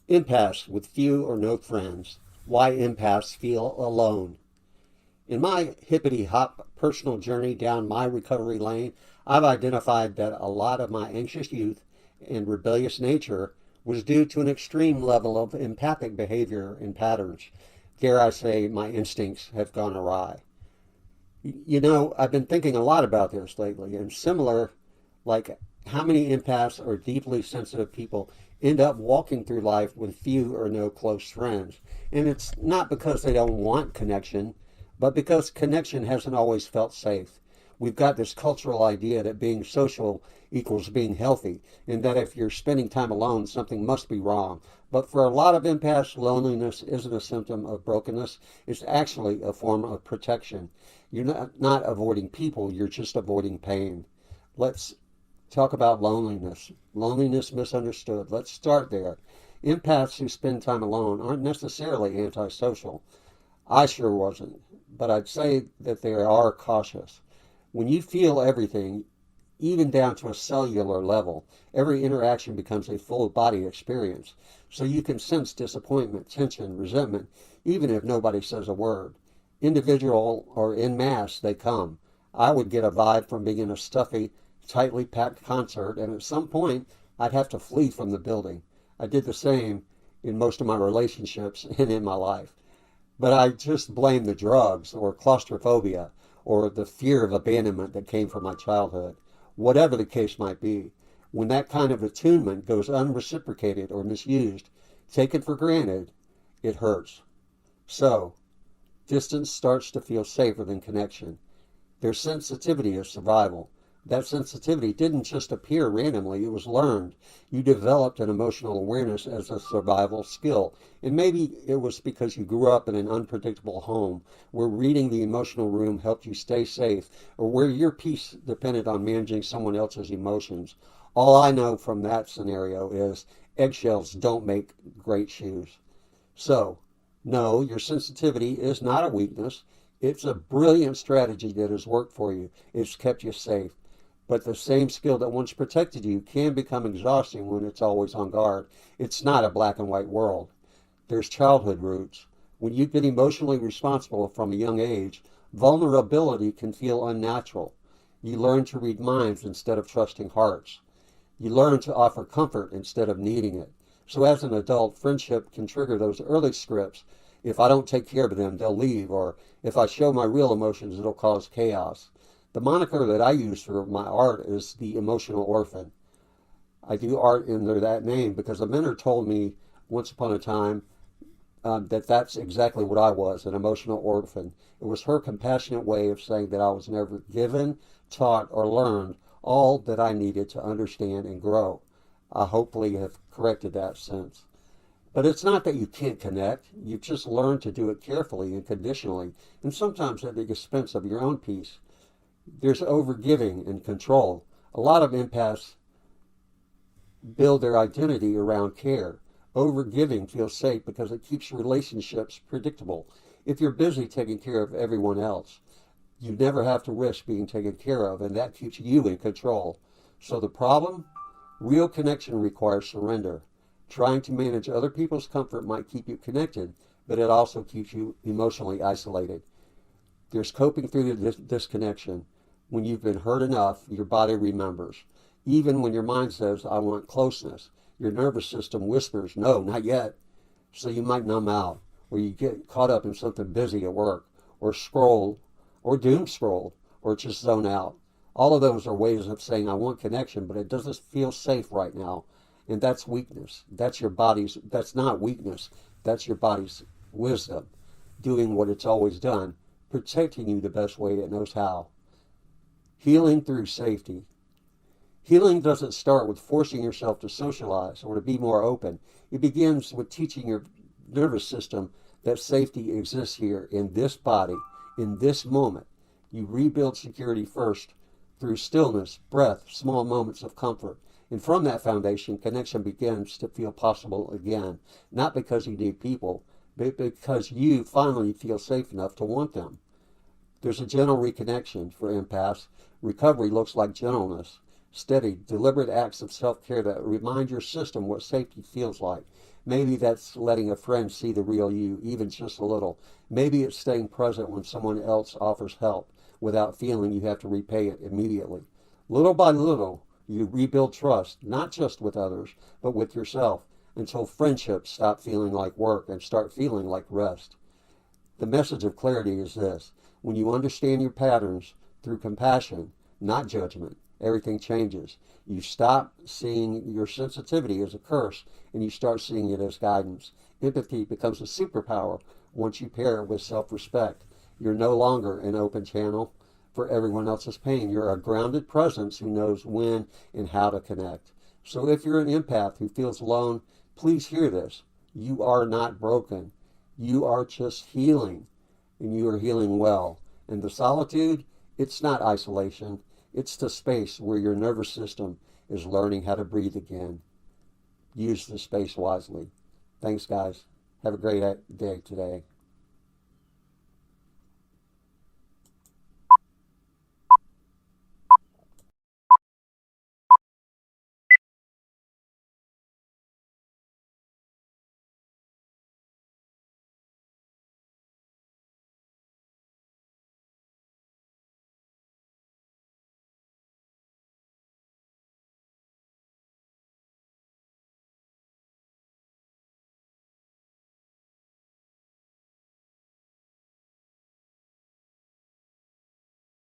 Empaths with few or no friends. Why empaths feel alone. In my hippity hop personal journey down my recovery lane, I've identified that a lot of my anxious youth and rebellious nature was due to an extreme level of empathic behavior and patterns. Dare I say, my instincts have gone awry. I've been thinking a lot about this lately, and similar, like how many empaths or deeply sensitive people end up walking through life with few or no close friends. And it's not because they don't want connection, but because connection hasn't always felt safe. We've got this cultural idea that being social equals being healthy, and that if you're spending time alone, something must be wrong. But for a lot of empaths, loneliness isn't a symptom of brokenness. It's actually a form of protection. You're not avoiding people, you're just avoiding pain. Let's talk about loneliness. Loneliness misunderstood. Let's start there. Empaths who spend time alone aren't necessarily antisocial. I sure wasn't, but I'd say that they are cautious. When you feel everything, even down to a cellular level, every interaction becomes a full body experience. So you can sense disappointment, tension, resentment, even if nobody says a word. Individual or en masse, they come. I would get a vibe from being in a stuffy, tightly packed concert, and at some point, I'd have to flee from the building. I did the same in most of my relationships and in my life. But I just blame the drugs or claustrophobia or the fear of abandonment that came from my childhood. Whatever the case might be, when that kind of attunement goes unreciprocated or misused, taken for granted, it hurts. So, distance starts to feel safer than connection. There's sensitivity of survival. That sensitivity didn't just appear randomly, it was learned. You developed an emotional awareness as a survival skill. And maybe it was because you grew up in an unpredictable home where reading the emotional room helped you stay safe, or where your peace depended on managing someone else's emotions. All I know from that scenario is eggshells don't make great shoes. So, no, your sensitivity is not a weakness. It's a brilliant strategy that has worked for you. It's kept you safe. But the same skill that once protected you can become exhausting when it's always on guard. It's not a black and white world. There's childhood roots. When you've been emotionally responsible from a young age, vulnerability can feel unnatural. You learn to read minds instead of trusting hearts. You learn to offer comfort instead of needing it. So as an adult, friendship can trigger those early scripts. If I don't take care of them, they'll leave, or if I show my real emotions, it'll cause chaos. The moniker that I use for my art is the emotional orphan. I do art under that name because a mentor told me once upon a time that that's exactly what I was, an emotional orphan. It was her compassionate way of saying that I was never given, taught, or learned all that I needed to understand and grow. I hopefully have corrected that since. But it's not that you can't connect. You've just learned to do it carefully and conditionally, and sometimes at the expense of your own peace. There's overgiving and control. A lot of empaths build their identity around care. Overgiving feels safe because it keeps relationships predictable. If you're busy taking care of everyone else, you never have to risk being taken care of, and that keeps you in control. So the problem? Real connection requires surrender. Trying to manage other people's comfort might keep you connected, but it also keeps you emotionally isolated. There's coping through the disconnection. When you've been hurt enough, your body remembers. Even when your mind says, I want closeness, your nervous system whispers, no, not yet. So you might numb out, or you get caught up in something busy at work, or scroll, or doom scroll, or just zone out. All of those are ways of saying, I want connection, but it doesn't feel safe right now. And that's weakness. That's not weakness. That's your body's wisdom, doing what it's always done, protecting you the best way it knows how. Healing through safety. Healing doesn't start with forcing yourself to socialize or to be more open. It begins with teaching your nervous system that safety exists here in this body, in this moment. You rebuild security first through stillness, breath, small moments of comfort. And from that foundation, connection begins to feel possible again. Not because you need people, but because you finally feel safe enough to want them. There's a gentle reconnection for empaths. Recovery looks like gentleness. Steady, deliberate acts of self-care that remind your system what safety feels like. Maybe that's letting a friend see the real you, even just a little. Maybe it's staying present when someone else offers help without feeling you have to repay it immediately. Little by little, you rebuild trust, not just with others, but with yourself, until friendships stop feeling like work and start feeling like rest. The message of clarity is this: when you understand your patterns through compassion, not judgment, everything changes. You stop seeing your sensitivity as a curse and you start seeing it as guidance. Empathy becomes a superpower once you pair it with self-respect. You're no longer an open channel for everyone else's pain. You're a grounded presence who knows when and how to connect. So if you're an empath who feels alone, please hear this. You are not broken. You are just healing, and you are healing well. And the solitude, it's not isolation. It's the space where your nervous system is learning how to breathe again. Use the space wisely. Thanks, guys. Have a great day today.